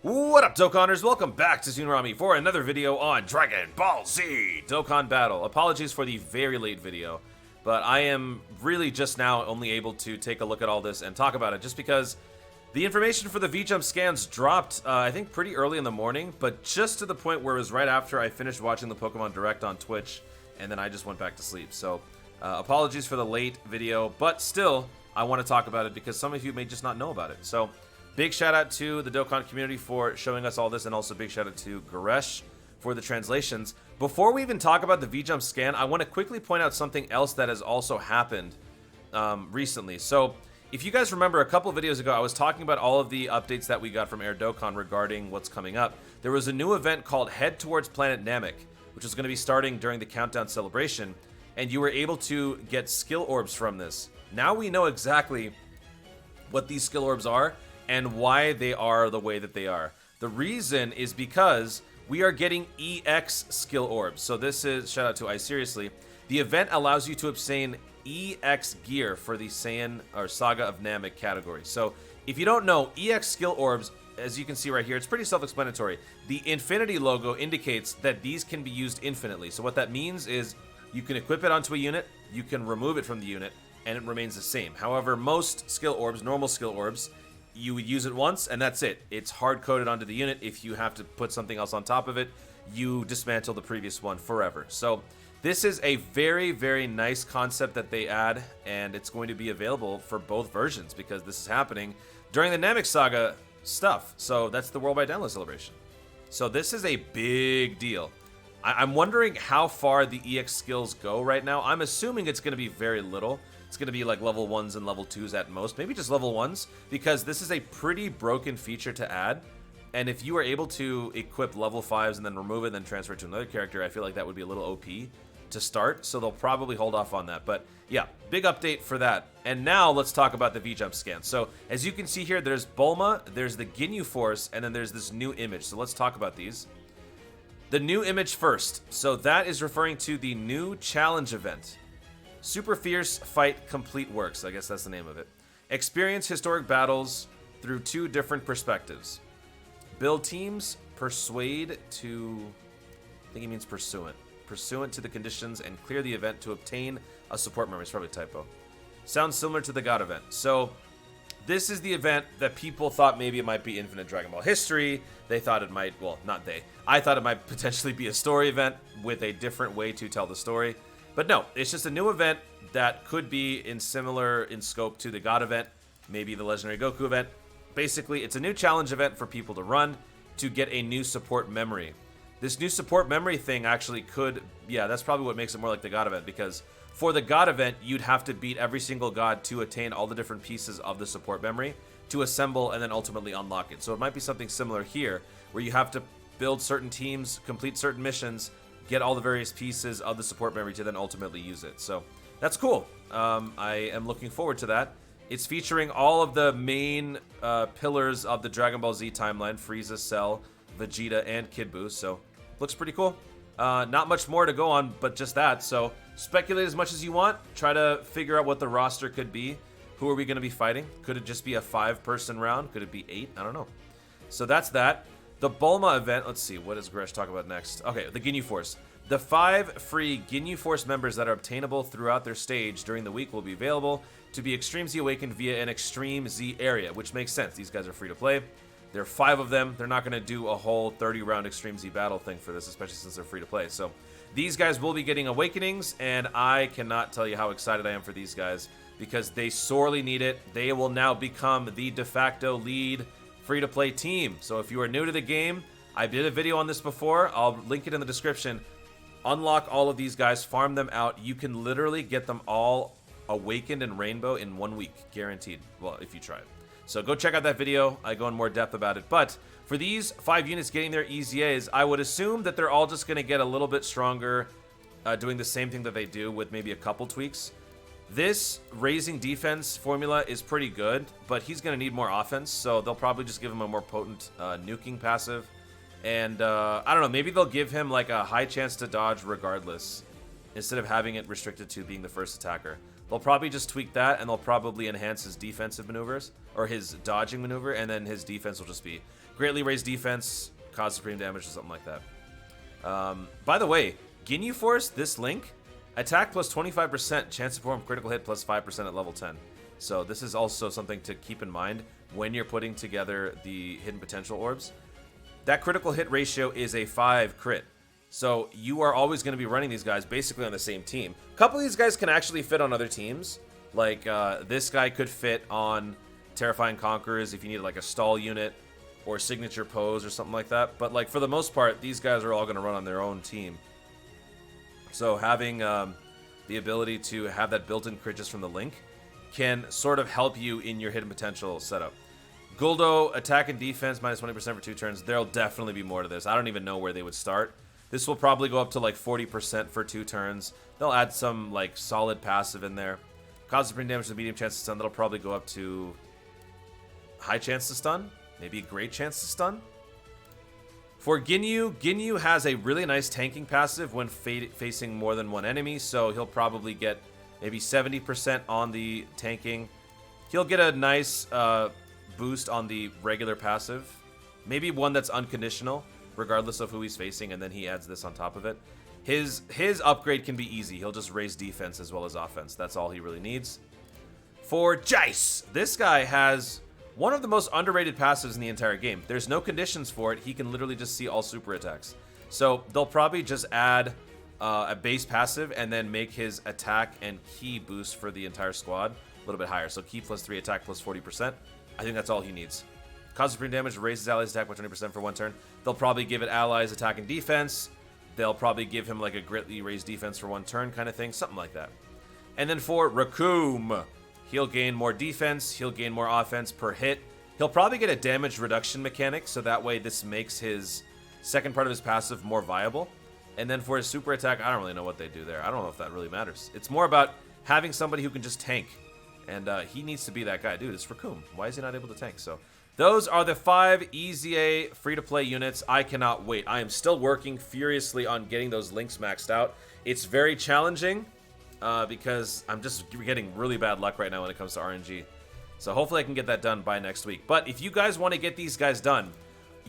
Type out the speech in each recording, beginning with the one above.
What up, Dokkanners? Welcome back to Tsunami for another video on Dragon Ball Z Dokkan Battle. Apologies for the very late video, but I am really just now only able to take a look at all this and talk about it just because the information for the VJump scans dropped, I think, pretty early in the morning, but just to the point where it was right after I finished watching the Pokemon Direct on Twitch, and then I just went back to sleep. So, apologies for the late video, but still, I want to talk about it because some of you may just not know about it. So, big shout out to the Dokkan community for showing us all this, and also big shout out to Garesh for the translations. Before we even talk about the VJump scan, I want to quickly point out something else that has also happened recently. So, if you guys remember, a couple of videos ago, I was talking about all of the updates that we got from Air Dokkan regarding what's coming up. There was a new event called Head Towards Planet Namek, which is going to be starting during the Countdown celebration, and you were able to get skill orbs from this. Now we know exactly what these skill orbs are and why they are the way that they are. The reason is because we are getting EX skill orbs. So this is, shout out to iSeriously, the event allows you to obtain EX gear for the Saiyan or Saga of Namek category. So if you don't know, EX skill orbs, as you can see right here, it's pretty self-explanatory. The infinity logo indicates that these can be used infinitely. So what that means is you can equip it onto a unit, you can remove it from the unit, and it remains the same. However, most skill orbs, normal skill orbs, you would use it once and that's it. It's hard-coded onto the unit. If you have to put something else on top of it, you dismantle the previous one forever. So this is a very, very nice concept that they add, and it's going to be available for both versions because this is happening during the Namek Saga stuff. So that's the Worldwide Download Celebration. So this is a big deal. I'm wondering how far the EX skills go right now. I'm assuming it's going to be very little. It's going to be like level 1s and level 2s at most. Maybe just level 1s, because this is a pretty broken feature to add. And if you are able to equip level 5s and then remove it and then transfer it to another character, I feel like that would be a little OP to start. So they'll probably hold off on that. But yeah, big update for that. And now let's talk about the VJump scan. So as you can see here, there's Bulma, there's the GINYU Force, and then there's this new image. So let's talk about these. The new image first. So that is referring to the new challenge event. Super Fierce Fight Complete Works, I guess that's the name of it. Experience historic battles through 2 different perspectives. Build teams, persuade to, I think he means pursuant. Pursuant to the conditions and clear the event to obtain a support member. It's probably a typo. Sounds similar to the God event. So this is the event that people thought maybe it might be Infinite Dragon Ball history. They thought it might, well, not they. I thought it might potentially be a story event with a different way to tell the story. But no, it's just a new event that could be similar in scope to the God event, maybe the Legendary Goku event. Basically, it's a new challenge event for people to run to get a new support memory. This new support memory thing actually could, yeah, that's probably what makes it more like the God event, because for the God event, you'd have to beat every single God to attain all the different pieces of the support memory to assemble and then ultimately unlock it. So it might be something similar here, where you have to build certain teams, complete certain missions, get all the various pieces of the support memory to then ultimately use it. So that's cool. I am looking forward to that. It's featuring all of the main pillars of the Dragon Ball Z timeline: Frieza, Cell, Vegeta, and Kid Buu. So looks pretty cool. Not much more to go on, but just that. So speculate as much as you want. Try to figure out what the roster could be. Who are we going to be fighting? Could it just be a 5-person round? Could it be 8? I don't know. So that's that. The Bulma event, let's see, what does Gresh talk about next? Okay, the GINYU Force. The 5 free GINYU Force members that are obtainable throughout their stage during the week will be available to be Extreme Z Awakened via an Extreme Z area, which makes sense. These guys are free to play. There are 5 of them. They're not going to do a whole 30-round Extreme Z battle thing for this, especially since they're free to play. So these guys will be getting Awakenings, and I cannot tell you how excited I am for these guys because they sorely need it. They will now become the de facto lead free-to-play team. So if you are new to the game, I did a video on this before. I'll link it in the description. Unlock all of these guys, farm them out. You can literally get them all awakened in Rainbow in 1 week, guaranteed. Well, if you try it. So go check out that video. I go in more depth about it. But for these 5 units getting their EZAs, I would assume that they're all just going to get a little bit stronger, doing the same thing that they do with maybe a couple tweaks. This raising defense formula is pretty good, but he's going to need more offense, so they'll probably just give him a more potent nuking passive. And I don't know, maybe they'll give him like a high chance to dodge regardless, instead of having it restricted to being the first attacker. They'll probably just tweak that, and they'll probably enhance his defensive maneuvers, or his dodging maneuver, and then his defense will just be greatly raised defense, cause supreme damage, or something like that. By the way, GINYU Force, this link, attack plus 25%, chance to perform critical hit plus 5% at level 10. So this is also something to keep in mind when you're putting together the hidden potential orbs. That critical hit ratio is a 5 crit. So you are always going to be running these guys basically on the same team. A couple of these guys can actually fit on other teams. Like this guy could fit on Terrifying Conquerors if you need like a stall unit or signature pose or something like that. But like for the most part, these guys are all going to run on their own team. So having the ability to have that built-in crit just from the link can sort of help you in your hidden potential setup. Guldo, attack and defense, minus 20% for 2 turns. There'll definitely be more to this. I don't even know where they would start. This will probably go up to like 40% for 2 turns. They'll add some like solid passive in there. Cause supreme damage with medium chance to stun. That'll probably go up to high chance to stun. Maybe a great chance to stun. For GINYU, GINYU has a really nice tanking passive when facing more than one enemy. So he'll probably get maybe 70% on the tanking. He'll get a nice boost on the regular passive. Maybe one that's unconditional, regardless of who he's facing, and then he adds this on top of it. His upgrade can be easy. He'll just raise defense as well as offense. That's all he really needs. For Jace, this guy has one of the most underrated passives in the entire game. There's no conditions for it. He can literally just see all super attacks. So they'll probably just add a base passive and then make his attack and ki boost for the entire squad a little bit higher. So ki plus 3, attack plus 40%. I think that's all he needs. Cause supreme damage, raises allies attack by 20% for 1 turn. They'll probably give it allies attack and defense. They'll probably give him like a greatly raised defense for 1 turn kind of thing. Something like that. And then for Raccoon, he'll gain more defense. He'll gain more offense per hit. He'll probably get a damage reduction mechanic, so that way this makes his second part of his passive more viable. And then for his super attack, I don't really know what they do there. I don't know if that really matters. It's more about having somebody who can just tank. And he needs to be that guy. Dude, it's Raccoon. Why is he not able to tank? So those are the 5 EZA free-to-play units. I cannot wait. I am still working furiously on getting those links maxed out. It's very challenging because I'm just getting really bad luck right now when it comes to RNG. So hopefully I can get that done by next week. But if you guys want to get these guys done,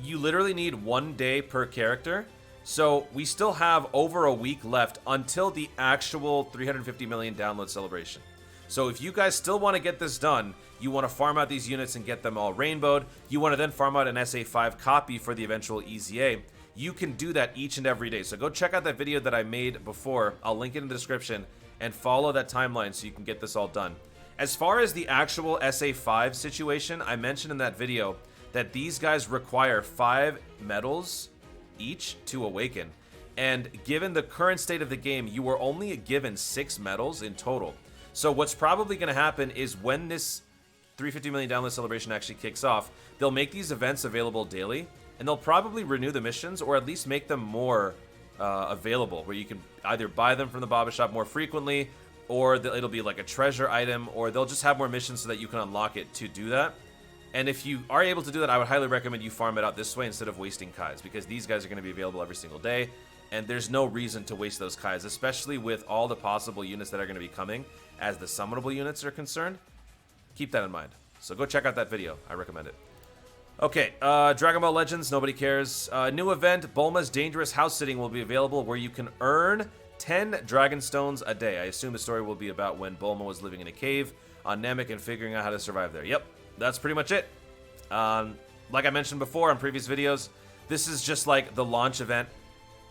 you literally need 1 day per character. So we still have over a week left until the actual 350 million download celebration. So if you guys still want to get this done, you want to farm out these units and get them all rainbowed, you want to then farm out an SA5 copy for the eventual EZA, you can do that each and every day. So go check out that video that I made before. I'll link it in the description and follow that timeline so you can get this all done. As far as the actual SA5 situation, I mentioned in that video that these guys require 5 medals each to awaken. And given the current state of the game, you are only given 6 medals in total. So what's probably going to happen is when this 350 million download celebration actually kicks off, they'll make these events available daily, and they'll probably renew the missions or at least make them more available, where you can either buy them from the Baba Shop more frequently, or it'll be like a treasure item, or they'll just have more missions so that you can unlock it to do that. And if you are able to do that, I would highly recommend you farm it out this way instead of wasting Kais, because these guys are going to be available every single day, and there's no reason to waste those Kais, especially with all the possible units that are going to be coming as the summonable units are concerned. Keep that in mind. So go check out that video. I recommend it. Okay, Dragon Ball Legends, nobody cares. New event, Bulma's Dangerous House Sitting will be available, where you can earn 10 Dragon Stones a day. I assume the story will be about when Bulma was living in a cave on Namek and figuring out how to survive there. Yep, that's pretty much it. Like I mentioned before on previous videos, this is just like the launch event.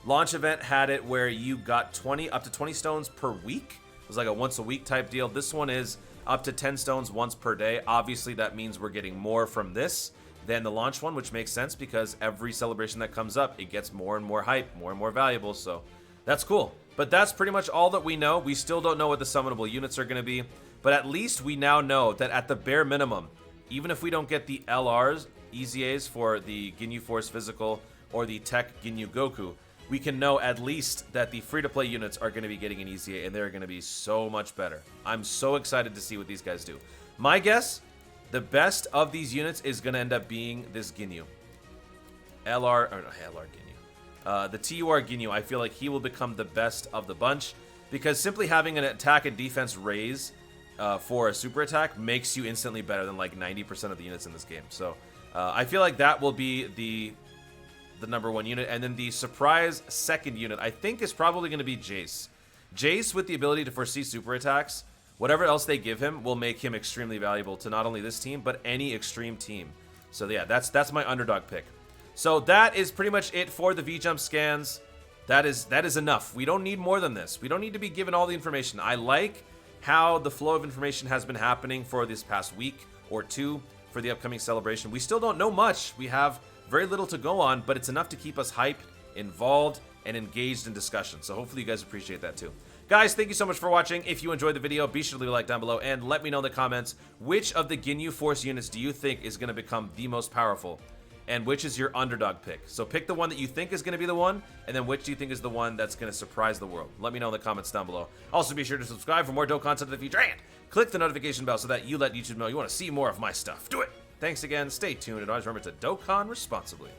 Launch event had it where you got up to 20 stones per week. It was like a once a week type deal. This one is up to 10 stones once per day. Obviously, that means we're getting more from this than the launch one, which makes sense because every celebration that comes up, it gets more and more hype, more and more valuable. So that's cool. But that's pretty much all that we know. We still don't know what the summonable units are going to be, but at least we now know that at the bare minimum, even if we don't get the LRs, EZAs for the GINYU Force Physical or the Tech GINYU Goku, we can know at least that the free-to-play units are going to be getting an EZA, and they're going to be so much better. I'm so excited to see what these guys do. My guess, the best of these units is going to end up being this GINYU. LR GINYU. The TUR GINYU, I feel like he will become the best of the bunch, because simply having an attack and defense raise for a super attack makes you instantly better than like 90% of the units in this game. So I feel like that will be the number 1 unit. And then the surprise second unit, I think, is probably going to be Jace. Jace, with the ability to foresee super attacks, whatever else they give him will make him extremely valuable to not only this team, but any extreme team. So yeah, that's my underdog pick. So that is pretty much it for the VJump scans. That is enough. We don't need more than this. We don't need to be given all the information. I like how the flow of information has been happening for this past week or two for the upcoming celebration. We still don't know much. We have very little to go on, but it's enough to keep us hyped, involved, and engaged in discussion. So hopefully you guys appreciate that too. Guys, thank you so much for watching. If you enjoyed the video, be sure to leave a like down below and let me know in the comments which of the GINYU Force units do you think is going to become the most powerful, and which is your underdog pick. So pick the one that you think is going to be the one, and then which do you think is the one that's going to surprise the world. Let me know in the comments down below. Also, be sure to subscribe for more dope content in the future, and click the notification bell so that you let YouTube know you want to see more of my stuff. Do it! Thanks again, stay tuned, and always remember to Dokkan responsibly.